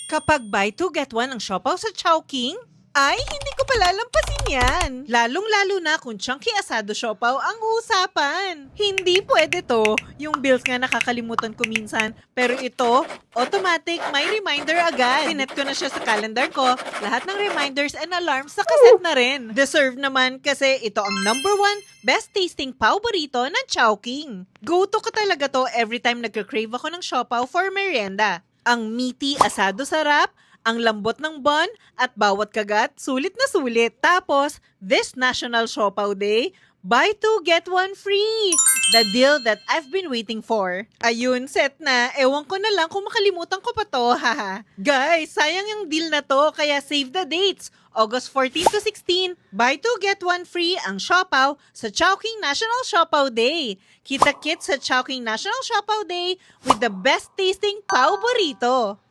Kapag buy two get one ang siopaw sa Chowking, ay hindi ko palalampasin yan. Lalong-lalo na kung chunky asado siopaw ang usapan. Hindi pwede to. Yung bills nga nakakalimutan ko minsan. Pero ito, automatic, may reminder agad. Sinet ko na siya sa calendar ko. Lahat ng reminders and alarms sa kaset na rin. Deserve naman kasi ito ang number 1 best tasting pao burrito ng Chowking. Go-to ko talaga to every time nagka-crave ako ng siopaw for merienda. Ang meaty asado sarap, ang lambot ng bun, at bawat kagat, sulit na sulit. Tapos, this National Siopaw Day, buy two, get one free. The deal that I've been waiting for. Ayun, set na. Ewan ko na lang kung makalimutan ko pa to, haha. Guys, sayang yung deal na to, kaya save the dates. August 14 to 16, buy two, get one free ang siopaw sa Chowking National Siopaw Day. Kita-kit sa Chowking National Siopaw Day with the best tasting pao burrito.